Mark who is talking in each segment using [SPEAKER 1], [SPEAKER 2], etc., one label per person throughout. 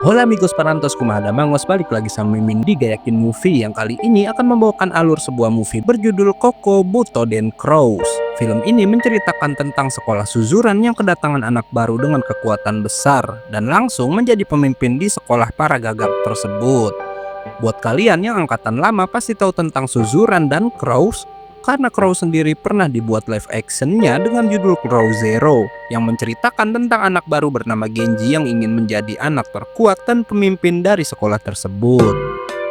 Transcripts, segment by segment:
[SPEAKER 1] Hola amigos parantos kumaha mangos, balik lagi sama Mimin di Gayakin Movie yang kali ini akan membawakan alur sebuah movie berjudul Koko Buto Den Crows. Film ini menceritakan tentang sekolah suzuran yang kedatangan anak baru dengan kekuatan besar dan langsung menjadi pemimpin di sekolah para gagak tersebut. Buat kalian yang angkatan lama pasti tahu tentang Suzuran dan Crows, karena Crows sendiri pernah dibuat live actionnya dengan judul Crow Zero, yang menceritakan tentang anak baru bernama Genji yang ingin menjadi anak terkuat dan pemimpin dari sekolah tersebut.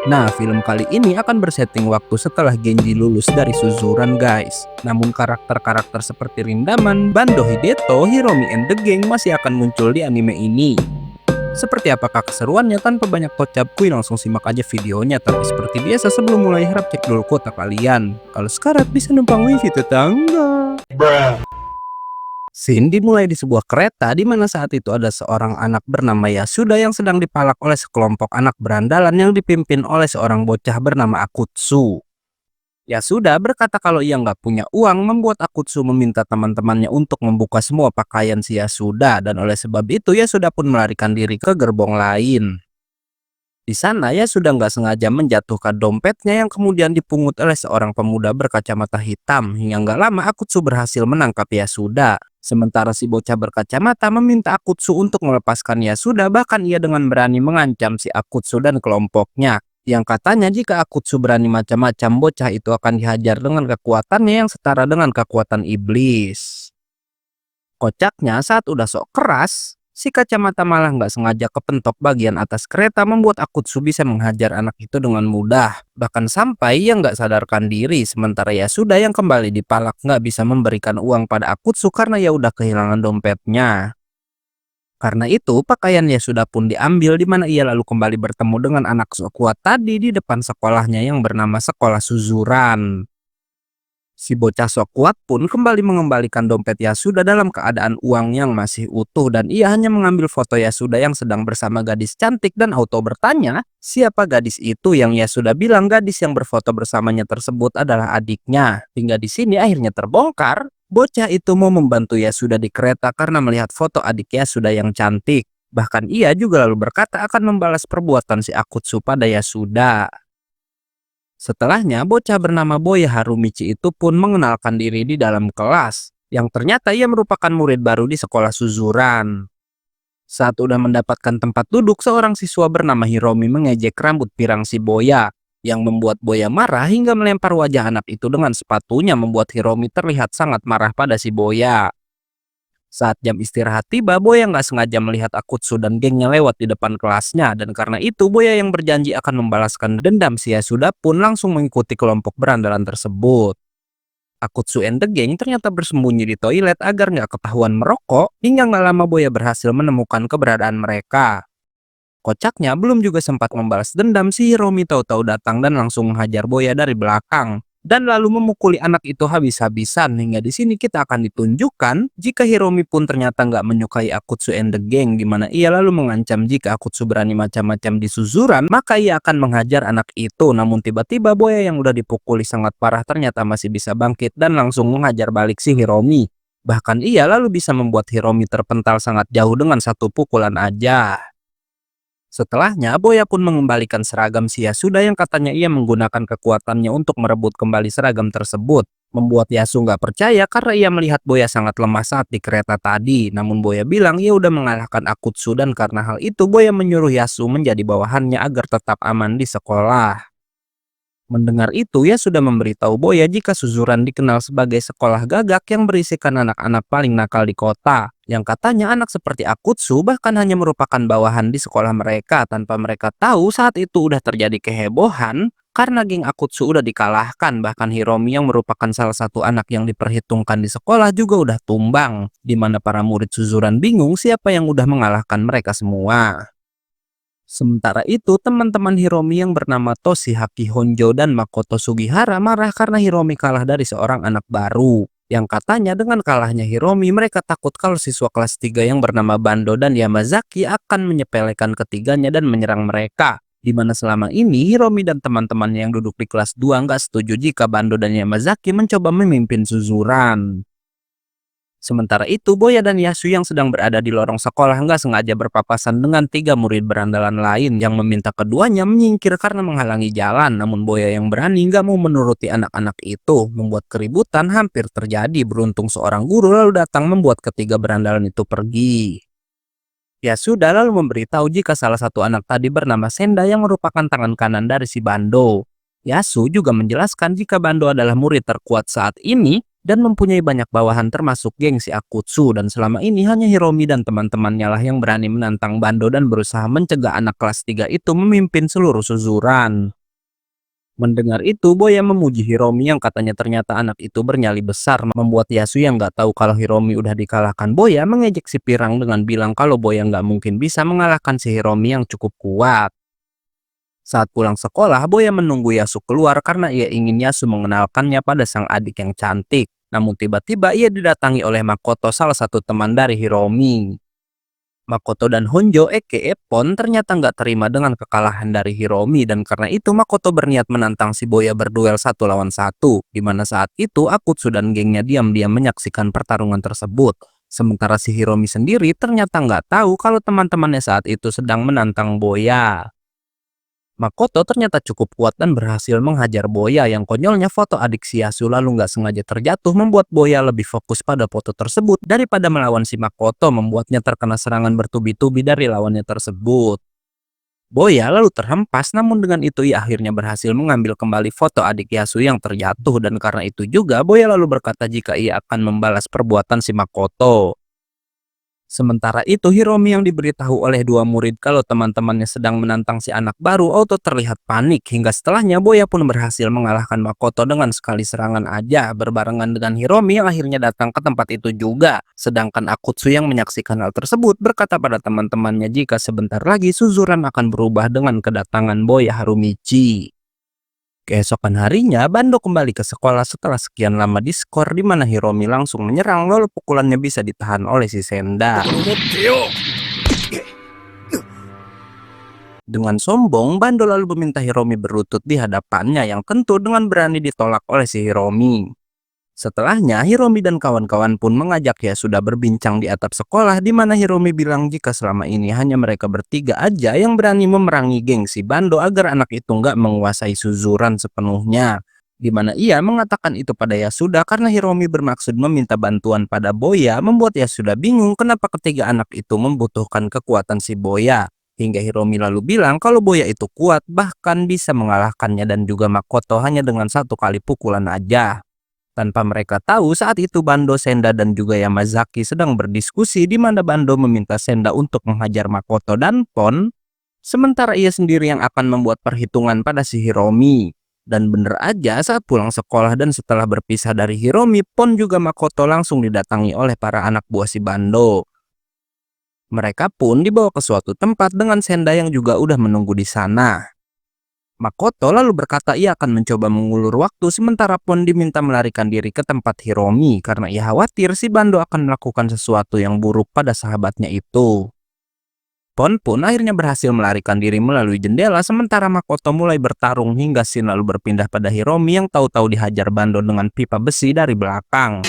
[SPEAKER 1] Nah, film kali ini akan bersetting waktu setelah Genji lulus dari Suzuran guys. Namun karakter-karakter seperti Rindaman, Bando Hideto, Hiromi and the Gang masih akan muncul di anime ini. Seperti apakah keseruannya? Tanpa banyak kocap kuy langsung simak aja videonya. Tapi seperti biasa sebelum mulai harap cek dulu kuota kalian. Kalau sekarat bisa numpang wifi tetangga. Scene dimulai di sebuah kereta di mana saat itu ada seorang anak bernama Yasuda yang sedang dipalak oleh sekelompok anak berandalan yang dipimpin oleh seorang bocah bernama Akutsu. Yasuda berkata kalau ia nggak punya uang, membuat Akutsu meminta teman-temannya untuk membuka semua pakaian si Yasuda, dan oleh sebab itu Yasuda pun melarikan diri ke gerbong lain. Di sana Yasuda nggak sengaja menjatuhkan dompetnya yang kemudian dipungut oleh seorang pemuda berkacamata hitam. Hingga nggak lama Akutsu berhasil menangkap Yasuda. Sementara si bocah berkacamata meminta Akutsu untuk melepaskan Yasuda, bahkan ia dengan berani mengancam si Akutsu dan kelompoknya. Yang katanya jika Akutsu berani macam-macam, bocah itu akan dihajar dengan kekuatannya yang setara dengan kekuatan iblis. Kocaknya saat udah sok keras, si kacamata malah nggak sengaja kepentok bagian atas kereta, membuat Akutsu bisa menghajar anak itu dengan mudah. Bahkan sampai ia nggak sadarkan diri, sementara Yasuda yang kembali dipalak nggak bisa memberikan uang pada Akutsu karena ia udah kehilangan dompetnya. Karena itu, pakaian Yasuda pun diambil di mana ia lalu kembali bertemu dengan anak sok kuat tadi di depan sekolahnya yang bernama Sekolah Suzuran. Si bocah sok kuat pun kembali mengembalikan dompet Yasuda dalam keadaan uang yang masih utuh, dan ia hanya mengambil foto Yasuda yang sedang bersama gadis cantik dan auto bertanya siapa gadis itu, yang Yasuda bilang gadis yang berfoto bersamanya tersebut adalah adiknya. Hingga di sini akhirnya terbongkar, bocah itu mau membantu Yasuda di kereta karena melihat foto adik Yasuda yang cantik. Bahkan ia juga lalu berkata akan membalas perbuatan si Akutsu pada Yasuda. Setelahnya, bocah bernama Boya Harumichi itu pun mengenalkan diri di dalam kelas, yang ternyata ia merupakan murid baru di sekolah Suzuran. Saat udah mendapatkan tempat duduk, seorang siswa bernama Hiromi mengejek rambut pirang si Boya, yang membuat Boya marah hingga melempar wajah anak itu dengan sepatunya, membuat Hiromi terlihat sangat marah pada si Boya. Saat jam istirahat tiba, Boya nggak sengaja melihat Akutsu dan gengnya lewat di depan kelasnya, dan karena itu Boya yang berjanji akan membalaskan dendam si Yasuda pun langsung mengikuti kelompok berandalan tersebut. Akutsu and the Gang ternyata bersembunyi di toilet agar nggak ketahuan merokok, hingga nggak lama Boya berhasil menemukan keberadaan mereka. Kocaknya belum juga sempat membalas dendam, si Hiromi tahu-tahu datang dan langsung menghajar Boya dari belakang dan lalu memukuli anak itu habis-habisan. Hingga di sini kita akan ditunjukkan jika Hiromi pun ternyata nggak menyukai Akutsu and the Gang, di mana ia lalu mengancam jika Akutsu berani macam-macam di Suzuran maka ia akan menghajar anak itu. Namun tiba-tiba Boya yang udah dipukuli sangat parah ternyata masih bisa bangkit dan langsung menghajar balik si Hiromi. Bahkan ia lalu bisa membuat Hiromi terpental sangat jauh dengan satu pukulan aja. Setelahnya, Boya pun mengembalikan seragam si Yasuda yang katanya ia menggunakan kekuatannya untuk merebut kembali seragam tersebut. Membuat Yasu nggak percaya karena ia melihat Boya sangat lemah saat di kereta tadi. Namun Boya bilang ia udah mengalahkan Akutsu, dan karena hal itu Boya menyuruh Yasu menjadi bawahannya agar tetap aman di sekolah. Mendengar itu, ia sudah memberitahu Boya jika Suzuran dikenal sebagai sekolah gagak yang berisikan anak-anak paling nakal di kota. Yang katanya anak seperti Akutsu bahkan hanya merupakan bawahan di sekolah mereka tanpa mereka tahu saat itu udah terjadi kehebohan karena geng Akutsu udah dikalahkan. Bahkan Hiromi yang merupakan salah satu anak yang diperhitungkan di sekolah juga udah tumbang, di mana para murid Suzuran bingung siapa yang udah mengalahkan mereka semua. Sementara itu, teman-teman Hiromi yang bernama Toshihaki Honjo dan Makoto Sugihara marah karena Hiromi kalah dari seorang anak baru. Yang katanya dengan kalahnya Hiromi, mereka takut kalau siswa kelas 3 yang bernama Bando dan Yamazaki akan menyepelekan ketiganya dan menyerang mereka. Di mana selama ini Hiromi dan teman-temannya yang duduk di kelas 2 nggak setuju jika Bando dan Yamazaki mencoba memimpin Suzuran. Sementara itu, Boya dan Yasu yang sedang berada di lorong sekolah nggak sengaja berpapasan dengan 3 murid berandalan lain yang meminta keduanya menyingkir karena menghalangi jalan. Namun Boya yang berani nggak mau menuruti anak-anak itu, membuat keributan hampir terjadi. Beruntung seorang guru lalu datang membuat ketiga berandalan itu pergi. Yasu lalu memberitahu jika salah satu anak tadi bernama Senda yang merupakan tangan kanan dari si Bando. Yasu juga menjelaskan jika Bando adalah murid terkuat saat ini dan mempunyai banyak bawahan termasuk geng si Akutsu, dan selama ini hanya Hiromi dan teman-temannya lah yang berani menantang Bando dan berusaha mencegah anak kelas 3 itu memimpin seluruh suzuran. Mendengar itu, Boya memuji Hiromi yang katanya ternyata anak itu bernyali besar, membuat Yasu yang nggak tahu kalau Hiromi udah dikalahkan Boya mengejek si Pirang dengan bilang kalau Boya nggak mungkin bisa mengalahkan si Hiromi yang cukup kuat. Saat pulang sekolah, Boya menunggu Yasu keluar karena ia ingin Yasu mengenalkannya pada sang adik yang cantik. Namun tiba-tiba ia didatangi oleh Makoto, salah satu teman dari Hiromi. Makoto dan Honjo aka Pon ternyata nggak terima dengan kekalahan dari Hiromi, dan karena itu Makoto berniat menantang si Boya berduel 1 lawan 1, di mana saat itu Akutsu dan gengnya diam-diam menyaksikan pertarungan tersebut. Sementara si Hiromi sendiri ternyata nggak tahu kalau teman-temannya saat itu sedang menantang Boya. Makoto ternyata cukup kuat dan berhasil menghajar Boya. Yang konyolnya foto adik si Yasu lalu nggak sengaja terjatuh, membuat Boya lebih fokus pada foto tersebut daripada melawan si Makoto, membuatnya terkena serangan bertubi-tubi dari lawannya tersebut. Boya lalu terhempas, namun dengan itu ia akhirnya berhasil mengambil kembali foto adik Yasu yang terjatuh, dan karena itu juga Boya lalu berkata jika ia akan membalas perbuatan si Makoto. Sementara itu, Hiromi yang diberitahu oleh 2 murid kalau teman-temannya sedang menantang si anak baru auto terlihat panik, hingga setelahnya Boya pun berhasil mengalahkan Makoto dengan sekali serangan aja, berbarengan dengan Hiromi yang akhirnya datang ke tempat itu juga. Sedangkan Akutsu yang menyaksikan hal tersebut berkata pada teman-temannya jika sebentar lagi suzuran akan berubah dengan kedatangan Boya Harumichi. Keesokan harinya, Bando kembali ke sekolah setelah sekian lama diskor, di mana Hiromi langsung menyerang lalu pukulannya bisa ditahan oleh si Senda. Dengan sombong, Bando lalu meminta Hiromi berlutut di hadapannya, yang tentu dengan berani ditolak oleh si Hiromi. Setelahnya, Hiromi dan kawan-kawan pun mengajak Yasuda berbincang di atap sekolah, di mana Hiromi bilang jika selama ini hanya mereka bertiga aja yang berani memerangi geng si Bando agar anak itu nggak menguasai suzuran sepenuhnya. Di mana ia mengatakan itu pada Yasuda karena Hiromi bermaksud meminta bantuan pada Boya, membuat Yasuda bingung kenapa ketiga anak itu membutuhkan kekuatan si Boya. Hingga Hiromi lalu bilang kalau Boya itu kuat, bahkan bisa mengalahkannya dan juga Makoto hanya dengan 1 kali pukulan aja. Tanpa mereka tahu, saat itu Bando, Senda, dan juga Yamazaki sedang berdiskusi, di mana Bando meminta Senda untuk menghajar Makoto dan Pon, sementara ia sendiri yang akan membuat perhitungan pada si Hiromi. Dan bener aja, saat pulang sekolah dan setelah berpisah dari Hiromi, Pon juga Makoto langsung didatangi oleh para anak buah si Bando. Mereka pun dibawa ke suatu tempat dengan Senda yang juga udah menunggu di sana. Makoto lalu berkata ia akan mencoba mengulur waktu, sementara Pon diminta melarikan diri ke tempat Hiromi karena ia khawatir si Bando akan melakukan sesuatu yang buruk pada sahabatnya itu. Pon pun akhirnya berhasil melarikan diri melalui jendela, sementara Makoto mulai bertarung hingga scene lalu berpindah pada Hiromi yang tahu-tahu dihajar Bando dengan pipa besi dari belakang.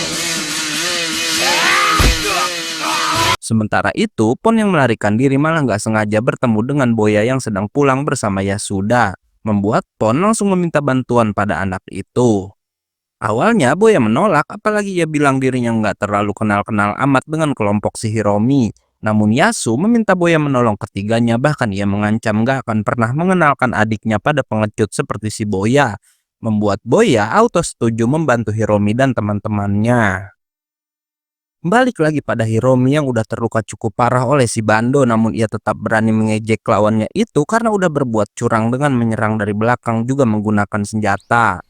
[SPEAKER 1] Sementara itu, Pon yang melarikan diri malah nggak sengaja bertemu dengan Boya yang sedang pulang bersama Yasuda, membuat Pon langsung meminta bantuan pada anak itu. Awalnya Boya menolak, apalagi ia bilang dirinya nggak terlalu kenal-kenal amat dengan kelompok si Hiromi. Namun Yasu meminta Boya menolong ketiganya, bahkan ia mengancam nggak akan pernah mengenalkan adiknya pada pengecut seperti si Boya, membuat Boya auto setuju membantu Hiromi dan teman-temannya. Balik lagi pada Hiromi yang udah terluka cukup parah oleh si Bando, namun ia tetap berani mengejek lawannya itu karena udah berbuat curang dengan menyerang dari belakang juga menggunakan senjata.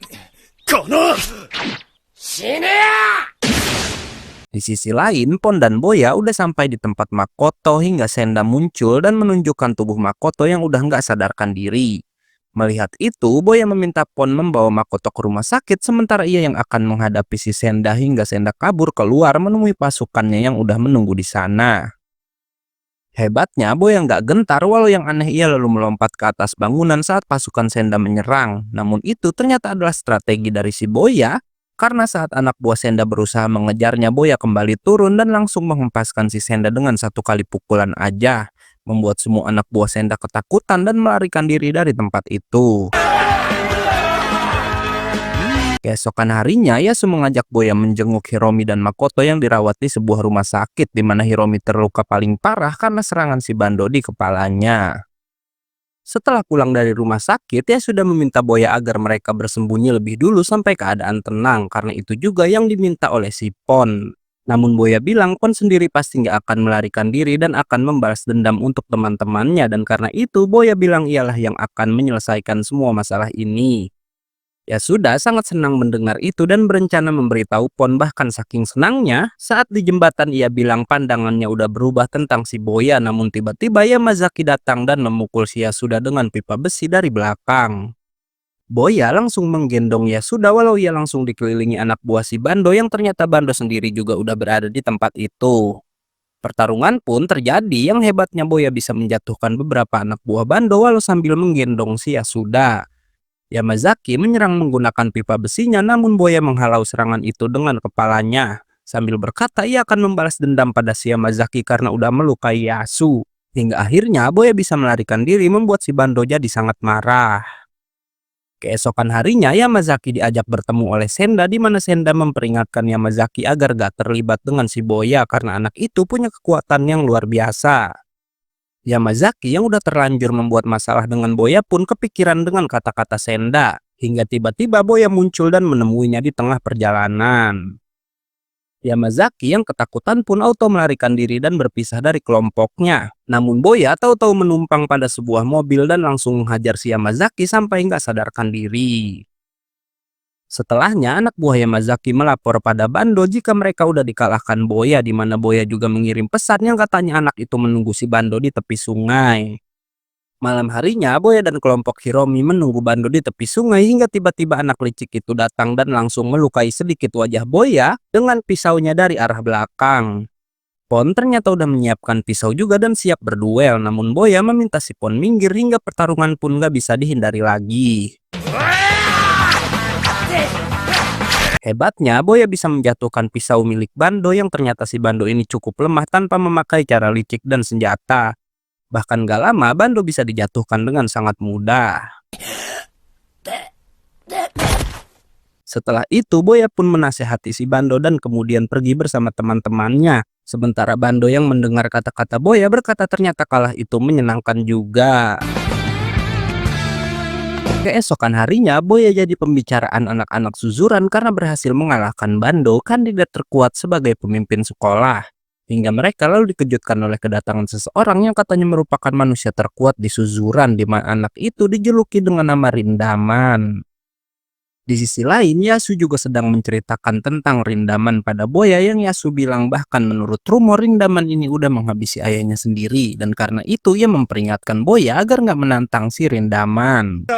[SPEAKER 1] Di sisi lain, Pon dan Boya udah sampai di tempat Makoto hingga Senda muncul dan menunjukkan tubuh Makoto yang udah nggak sadarkan diri. Melihat itu, Boya meminta Pon membawa Makoto ke rumah sakit, sementara ia yang akan menghadapi si Senda hingga Senda kabur keluar menemui pasukannya yang udah menunggu di sana. Hebatnya, Boya nggak gentar, walau yang aneh ia lalu melompat ke atas bangunan saat pasukan Senda menyerang. Namun itu ternyata adalah strategi dari si Boya, Karena saat anak buah Senda berusaha mengejarnya, Boya kembali turun dan langsung menghempaskan si Senda dengan satu kali pukulan aja, membuat semua anak buah Senda ketakutan dan melarikan diri dari tempat itu. Keesokan harinya, Yasu mengajak Boya menjenguk Hiromi dan Makoto yang dirawat di sebuah rumah sakit di mana Hiromi terluka paling parah karena serangan si Bando di kepalanya. Setelah pulang dari rumah sakit, ya sudah meminta Boya agar mereka bersembunyi lebih dulu sampai keadaan tenang, karena itu juga yang diminta oleh si Pon. Namun Boya bilang Pon sendiri pasti nggak akan melarikan diri dan akan membalas dendam untuk teman-temannya, dan karena itu Boya bilang ialah yang akan menyelesaikan semua masalah ini. Ya sudah sangat senang mendengar itu dan berencana memberitahu Pon, bahkan saking senangnya saat di jembatan ia bilang pandangannya udah berubah tentang si Boya, namun tiba-tiba Yamazaki datang dan memukul si Yasuda dengan pipa besi dari belakang. Boya langsung menggendong Yasuda walau ia langsung dikelilingi anak buah si Bando yang ternyata Bando sendiri juga udah berada di tempat itu. Pertarungan pun terjadi, yang hebatnya Boya bisa menjatuhkan beberapa anak buah Bando walau sambil menggendong si Yasuda. Yamazaki menyerang menggunakan pipa besinya, namun Boya menghalau serangan itu dengan kepalanya. Sambil berkata ia akan membalas dendam pada si Yamazaki karena udah melukai Yasu. Hingga akhirnya Boya bisa melarikan diri, membuat si Bando jadi sangat marah. Keesokan harinya Yamazaki diajak bertemu oleh Senda, di mana Senda memperingatkan Yamazaki agar gak terlibat dengan si Boya karena anak itu punya kekuatan yang luar biasa. Yamazaki yang udah terlanjur membuat masalah dengan Boya pun kepikiran dengan kata-kata Senda, hingga tiba-tiba Boya muncul dan menemuinya di tengah perjalanan. Yamazaki yang ketakutan pun auto melarikan diri dan berpisah dari kelompoknya. Namun Boya tahu-tahu menumpang pada sebuah mobil dan langsung menghajar si Yamazaki sampai nggak sadarkan diri. Setelahnya, anak buah Yamazaki melapor pada Bando jika mereka udah dikalahkan Boya, di mana Boya juga mengirim pesan yang katanya anak itu menunggu si Bando di tepi sungai. Malam harinya, Boya dan kelompok Hiromi menunggu Bando di tepi sungai hingga tiba-tiba anak licik itu datang dan langsung melukai sedikit wajah Boya dengan pisaunya dari arah belakang. Pon ternyata udah menyiapkan pisau juga dan siap berduel, namun Boya meminta si Pon minggir hingga pertarungan pun gak bisa dihindari lagi. Hebatnya, Boya bisa menjatuhkan pisau milik Bando yang ternyata si Bando ini cukup lemah tanpa memakai cara licik dan senjata. Bahkan gak lama, Bando bisa dijatuhkan dengan sangat mudah. Setelah itu, Boya pun menasehati si Bando dan kemudian pergi bersama teman-temannya. Sementara Bando yang mendengar kata-kata Boya berkata ternyata kalah itu menyenangkan juga. Keesokan harinya, Boya jadi pembicaraan anak-anak Suzuran karena berhasil mengalahkan Bando, kandidat terkuat sebagai pemimpin sekolah. Hingga mereka lalu dikejutkan oleh kedatangan seseorang yang katanya merupakan manusia terkuat di Suzuran, di mana anak itu dijuluki dengan nama Rindaman. Di sisi lain, Yasu juga sedang menceritakan tentang Rindaman pada Boya, yang Yasu bilang bahkan menurut rumor Rindaman ini udah menghabisi ayahnya sendiri, dan karena itu ia memperingatkan Boya agar nggak menantang si Rindaman.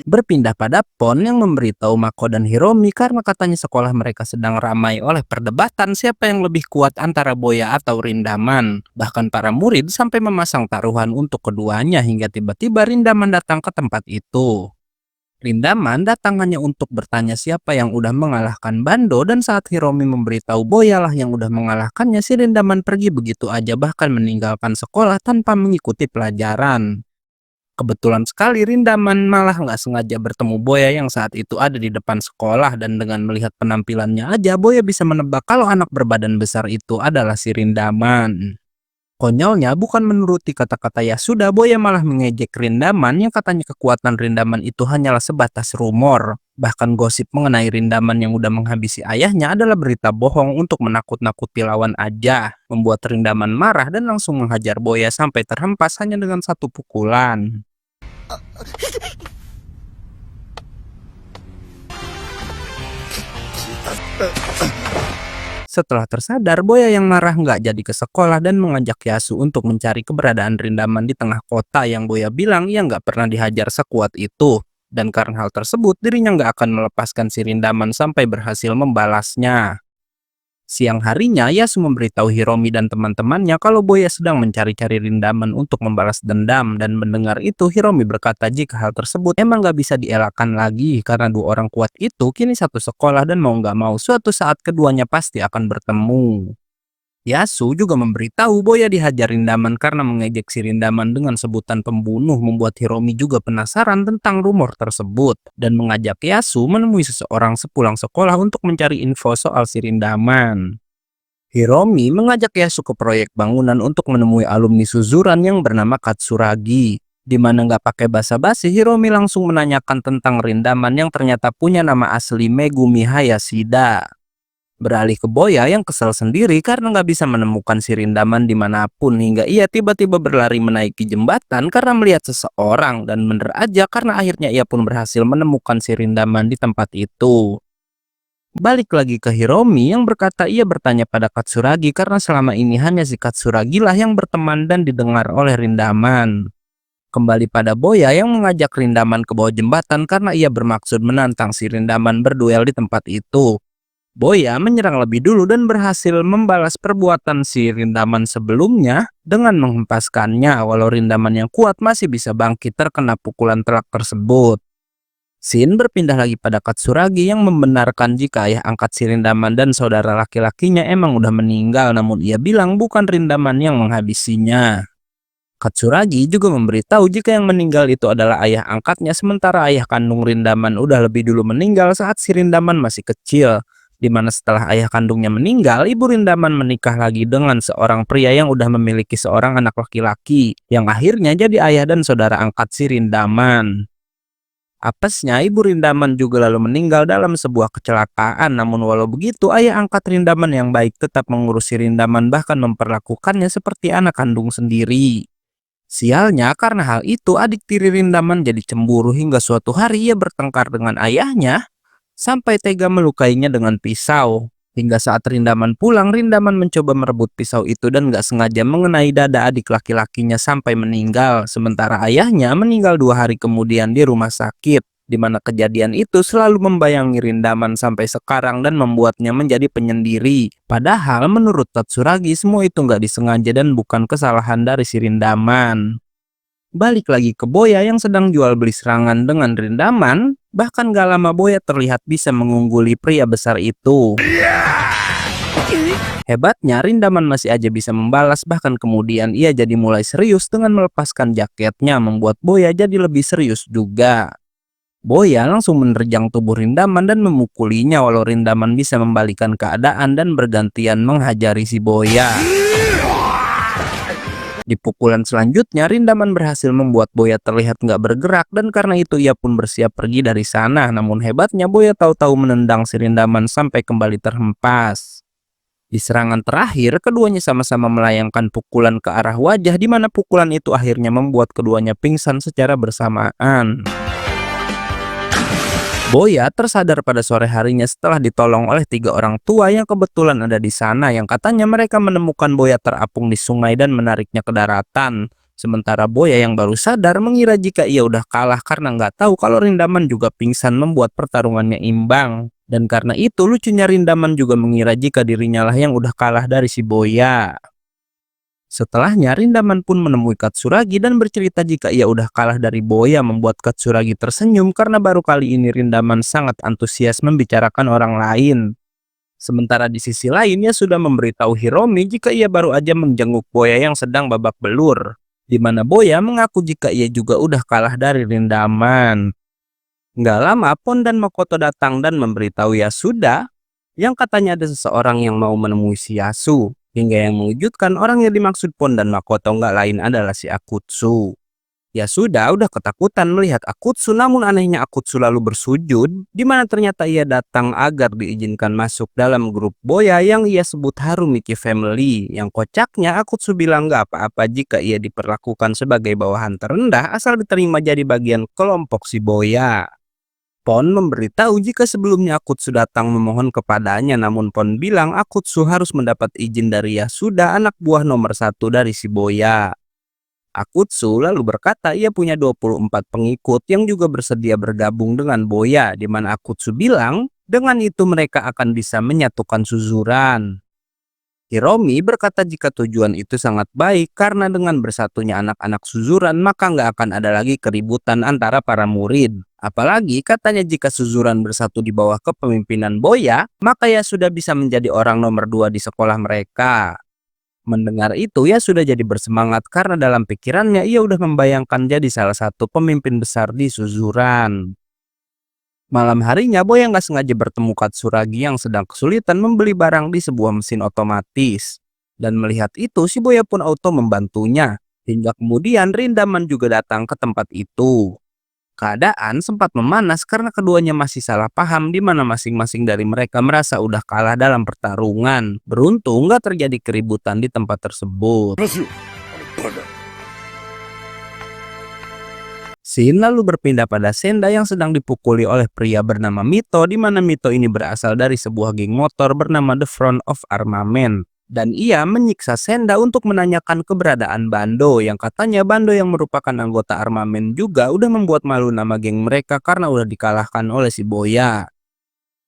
[SPEAKER 1] Berpindah pada Pon yang memberitahu Mako dan Hiromi karena katanya sekolah mereka sedang ramai oleh perdebatan siapa yang lebih kuat antara Boya atau Rindaman. Bahkan para murid sampai memasang taruhan untuk keduanya hingga tiba-tiba Rindaman datang ke tempat itu. Rindaman datang hanya untuk bertanya siapa yang udah mengalahkan Bando, dan saat Hiromi memberitahu Boya lah yang udah mengalahkannya, si Rindaman pergi begitu aja bahkan meninggalkan sekolah tanpa mengikuti pelajaran. Kebetulan sekali Rindaman malah nggak sengaja bertemu Boya yang saat itu ada di depan sekolah, dan dengan melihat penampilannya aja Boya bisa menebak kalau anak berbadan besar itu adalah si Rindaman. Konyolnya, bukan menuruti kata-kata Yasuda, Boya malah mengejek Rindaman yang katanya kekuatan Rindaman itu hanyalah sebatas rumor. Bahkan gosip mengenai Rindaman yang udah menghabisi ayahnya adalah berita bohong untuk menakut-nakuti lawan aja, membuat Rindaman marah dan langsung menghajar Boya sampai terhempas hanya dengan satu pukulan. Setelah tersadar, Boya yang marah nggak jadi ke sekolah dan mengajak Yasu untuk mencari keberadaan Rindaman di tengah kota, yang Boya bilang ia nggak pernah dihajar sekuat itu. Dan karena hal tersebut, dirinya nggak akan melepaskan si Rindaman sampai berhasil membalasnya. Siang harinya, Yasu memberitahu Hiromi dan teman-temannya kalau Boya sedang mencari-cari Rindaman untuk membalas dendam, dan mendengar itu Hiromi berkata jika hal tersebut emang gak bisa dielakkan lagi karena dua orang kuat itu kini satu sekolah dan mau gak mau suatu saat keduanya pasti akan bertemu. Yasu juga memberitahu Boya dihajar Rindaman karena mengejek si Rindaman dengan sebutan pembunuh, membuat Hiromi juga penasaran tentang rumor tersebut dan mengajak Yasu menemui seseorang sepulang sekolah untuk mencari info soal si Rindaman. Hiromi mengajak Yasu ke proyek bangunan untuk menemui alumni Suzuran yang bernama Katsuragi. Di mana nggak pakai basa-basi, Hiromi langsung menanyakan tentang Rindaman yang ternyata punya nama asli Megumi Hayashida. Beralih ke Boya yang kesal sendiri karena nggak bisa menemukan si Rindaman dimanapun, hingga ia tiba-tiba berlari menaiki jembatan karena melihat seseorang, dan bener aja karena akhirnya ia pun berhasil menemukan si Rindaman di tempat itu. Balik lagi ke Hiromi yang berkata ia bertanya pada Katsuragi karena selama ini hanya si Katsuragi lah yang berteman dan didengar oleh Rindaman. Kembali pada Boya yang mengajak Rindaman ke bawah jembatan karena ia bermaksud menantang si Rindaman berduel di tempat itu. Boya menyerang lebih dulu dan berhasil membalas perbuatan si Rindaman sebelumnya dengan menghempaskannya, walau Rindaman yang kuat masih bisa bangkit terkena pukulan telak tersebut. Shin berpindah lagi pada Katsuragi yang membenarkan jika ayah angkat si Rindaman dan saudara laki-lakinya emang udah meninggal, namun ia bilang bukan Rindaman yang menghabisinya. Katsuragi juga memberitahu jika yang meninggal itu adalah ayah angkatnya, sementara ayah kandung Rindaman udah lebih dulu meninggal saat si Rindaman masih kecil. Di mana setelah ayah kandungnya meninggal, ibu Rindaman menikah lagi dengan seorang pria yang udah memiliki seorang anak laki-laki, yang akhirnya jadi ayah dan saudara angkat si Rindaman. Apesnya, ibu Rindaman juga lalu meninggal dalam sebuah kecelakaan, namun walau begitu ayah angkat Rindaman yang baik tetap mengurusi Rindaman, bahkan memperlakukannya seperti anak kandung sendiri. Sialnya karena hal itu adik tiri Rindaman jadi cemburu hingga suatu hari ia bertengkar dengan ayahnya sampai tega melukainya dengan pisau. Hingga saat Rindaman pulang, Rindaman mencoba merebut pisau itu dan gak sengaja mengenai dada adik laki-lakinya sampai meninggal. Sementara ayahnya meninggal 2 hari kemudian di rumah sakit. Di mana kejadian itu selalu membayangi Rindaman sampai sekarang dan membuatnya menjadi penyendiri. Padahal menurut Tatsuragi semua itu gak disengaja dan bukan kesalahan dari si Rindaman. Balik lagi ke Boya yang sedang jual beli serangan dengan Rindaman, bahkan gak lama Boya terlihat bisa mengungguli pria besar itu. Hebatnya Rindaman masih aja bisa membalas, bahkan kemudian ia jadi mulai serius dengan melepaskan jaketnya, membuat Boya jadi lebih serius juga. Boya langsung menerjang tubuh Rindaman dan memukulinya, walau Rindaman bisa membalikan keadaan dan bergantian menghajari si Boya. Di pukulan selanjutnya, Rindaman berhasil membuat Boya terlihat nggak bergerak dan karena itu ia pun bersiap pergi dari sana. Namun hebatnya Boya tahu-tahu menendang si Rindaman sampai kembali terhempas. Di serangan terakhir, keduanya sama-sama melayangkan pukulan ke arah wajah, di mana pukulan itu akhirnya membuat keduanya pingsan secara bersamaan. Boya tersadar pada sore harinya setelah ditolong oleh 3 orang tua yang kebetulan ada di sana, yang katanya mereka menemukan Boya terapung di sungai dan menariknya ke daratan. Sementara Boya yang baru sadar mengira jika ia udah kalah karena nggak tahu kalau Rindaman juga pingsan, membuat pertarungannya imbang. Dan karena itu lucunya Rindaman juga mengira jika dirinya lah yang udah kalah dari si Boya. Setelahnya Rindaman pun menemui Katsuragi dan bercerita jika ia udah kalah dari Boya, membuat Katsuragi tersenyum karena baru kali ini Rindaman sangat antusias membicarakan orang lain. Sementara di sisi lainnya sudah memberitahu Hiromi jika ia baru aja menjenguk Boya yang sedang babak belur. Di mana Boya mengaku jika ia juga udah kalah dari Rindaman. Nggak lama Pon dan Makoto datang dan memberitahu Yasuda yang katanya ada seseorang yang mau menemui si Yasu. Hingga yang mengejutkan, orang yang dimaksud Pon dan Makoto nggak lain adalah si Akutsu. Yasuda udah ketakutan melihat Akutsu, namun anehnya Akutsu lalu bersujud, di mana ternyata ia datang agar diizinkan masuk dalam grup Boya yang ia sebut Harumiki Family. Yang kocaknya Akutsu bilang nggak apa-apa jika ia diperlakukan sebagai bawahan terendah asal diterima jadi bagian kelompok si Boya. Pon memberitahu jika sebelumnya Akutsu datang memohon kepadanya, namun Pon bilang Akutsu harus mendapat izin dari Yasuda, anak buah nomor 1 dari si Boya. Akutsu lalu berkata ia punya 24 pengikut yang juga bersedia bergabung dengan Boya, di mana Akutsu bilang Dengan itu mereka akan bisa menyatukan suzuran. Hiromi berkata jika tujuan itu sangat baik karena dengan bersatunya anak-anak suzuran maka nggak akan ada lagi keributan antara para murid. Apalagi katanya jika suzuran bersatu di bawah kepemimpinan Boya, maka ya sudah bisa menjadi orang nomor 2 di sekolah mereka. Mendengar itu ya sudah jadi bersemangat karena dalam pikirannya ia udah membayangkan jadi salah satu pemimpin besar di suzuran. Malam harinya, Boy yang nggak sengaja bertemu Katsuragi yang sedang kesulitan membeli barang di sebuah mesin otomatis. Dan melihat itu, si Boya pun auto membantunya. Hingga kemudian Rindaman juga datang ke tempat itu. Keadaan sempat memanas karena keduanya masih salah paham di mana masing-masing dari mereka merasa udah kalah dalam pertarungan. Beruntung nggak terjadi keributan di tempat tersebut. Scene lalu berpindah pada Senda yang sedang dipukuli oleh pria bernama Mito, di mana Mito ini berasal dari sebuah geng motor bernama The Front of Armament. Dan ia menyiksa Senda untuk menanyakan keberadaan Bando, yang katanya Bando yang merupakan anggota Armament juga udah membuat malu nama geng mereka karena udah dikalahkan oleh si Boya.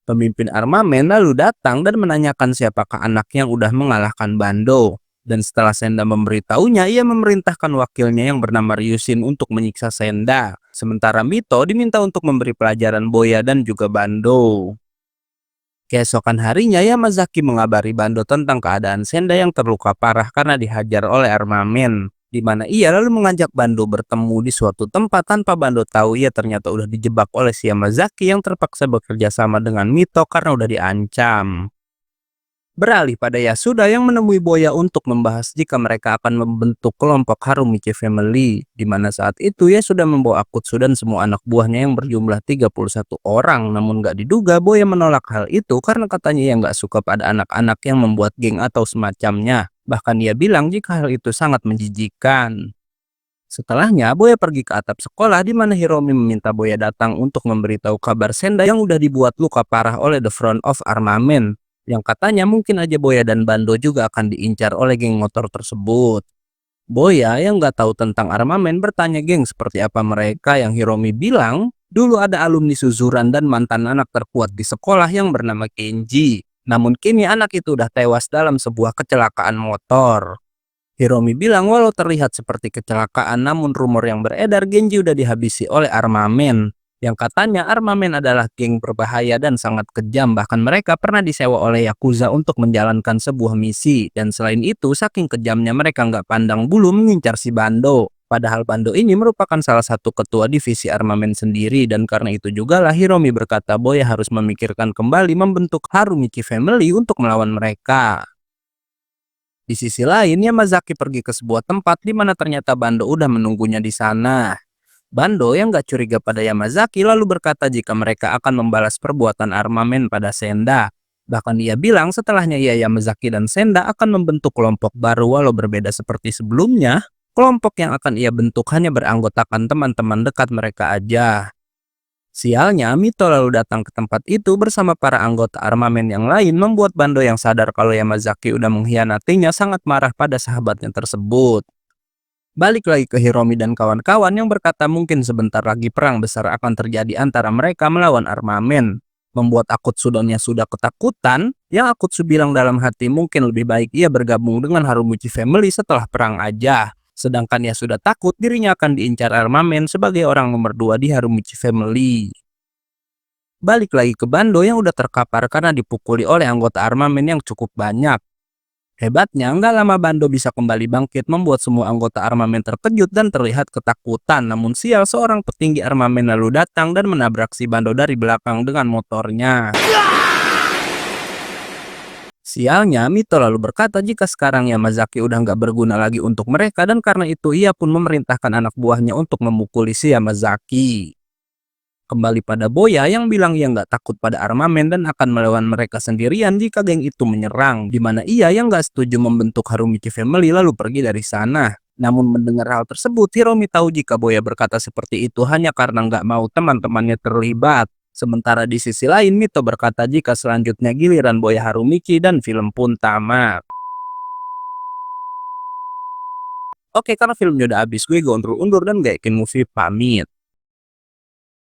[SPEAKER 1] Pemimpin Armament lalu datang dan menanyakan siapakah anak yang udah mengalahkan Bando. Dan setelah Senda memberitahunya, ia memerintahkan wakilnya yang bernama Ryushin untuk menyiksa Senda. Sementara Mito diminta untuk memberi pelajaran Boya dan juga Bando. Keesokan harinya, Yamazaki mengabari Bando tentang keadaan Senda yang terluka parah karena dihajar oleh Armament. Di mana ia lalu mengajak Bando bertemu di suatu tempat tanpa Bando tahu ia ternyata udah dijebak oleh si Yamazaki yang terpaksa bekerja sama dengan Mito karena udah diancam. Beralih pada Yasuda yang menemui Boya untuk membahas jika mereka akan membentuk kelompok Harumichi Family, di mana saat itu Yasuda membawa Akutsu dan semua anak buahnya yang berjumlah 31 orang. Namun gak diduga Boya menolak hal itu karena katanya ia nggak suka pada anak-anak yang membuat geng atau semacamnya. Bahkan ia bilang jika hal itu sangat menjijikan. Setelahnya, Boya pergi ke atap sekolah di mana Hiromi meminta Boya datang untuk memberitahu kabar Senda yang udah dibuat luka parah oleh The Front of Armament. Yang katanya mungkin aja Boya dan Bando juga akan diincar oleh geng motor tersebut. Boya yang nggak tahu tentang Armament bertanya geng seperti apa mereka yang Hiromi bilang, dulu ada alumni Suzuran dan mantan anak terkuat di sekolah yang bernama Kenji. Namun kini anak itu udah tewas dalam sebuah kecelakaan motor. Hiromi bilang walau terlihat seperti kecelakaan, namun rumor yang beredar Genji udah dihabisi oleh Armament. Yang katanya Armament adalah geng berbahaya dan sangat kejam, bahkan mereka pernah disewa oleh Yakuza untuk menjalankan sebuah misi. Dan selain itu, saking kejamnya mereka nggak pandang bulu mengincar si Bando. Padahal Bando ini merupakan salah satu ketua divisi Armament sendiri, dan karena itu juga lah Hiromi berkata Boya harus memikirkan kembali membentuk Harumichi Family untuk melawan mereka. Di sisi lain, Yamazaki pergi ke sebuah tempat di mana ternyata Bando udah menunggunya di sana. Bando yang gak curiga pada Yamazaki lalu berkata jika mereka akan membalas perbuatan Armament pada Senda. Bahkan ia bilang setelahnya Yamazaki dan Senda akan membentuk kelompok baru walau berbeda seperti sebelumnya. Kelompok yang akan ia bentuk hanya beranggotakan teman-teman dekat mereka aja. Sialnya, Mito lalu datang ke tempat itu bersama para anggota Armament yang lain membuat Bando yang sadar kalau Yamazaki udah mengkhianatinya sangat marah pada sahabatnya tersebut. Balik lagi ke Hiromi dan kawan-kawan yang berkata mungkin sebentar lagi perang besar akan terjadi antara mereka melawan Armament. Membuat Akutsu dan Yasuda ketakutan, yang Akutsu bilang dalam hati mungkin lebih baik ia bergabung dengan Harumichi Family setelah perang aja. Sedangkan Yasuda takut dirinya akan diincar Armament sebagai orang nomor 2 di Harumichi Family. Balik lagi ke Bando yang udah terkapar karena dipukuli oleh anggota Armament yang cukup banyak. Hebatnya, nggak lama Bando bisa kembali bangkit membuat semua anggota Armament terkejut dan terlihat ketakutan. Namun sial, seorang petinggi Armament lalu datang dan menabrak si Bando dari belakang dengan motornya. Sialnya, Mito lalu berkata jika sekarang Yamazaki udah nggak berguna lagi untuk mereka dan karena itu ia pun memerintahkan anak buahnya untuk memukuli si Yamazaki. Kembali pada Boya yang bilang ia nggak takut pada Armament dan akan melawan mereka sendirian jika geng itu menyerang, di mana ia yang nggak setuju membentuk Harumichi Family lalu pergi dari sana. Namun mendengar hal tersebut, Hiromi tahu jika Boya berkata seperti itu hanya karena nggak mau teman-temannya terlibat. Sementara di sisi lain, Mito berkata jika selanjutnya giliran Boya Harumichi dan film pun tamat. Oke, karena filmnya udah habis, gue undur-undur dan gak yakin movie pamit.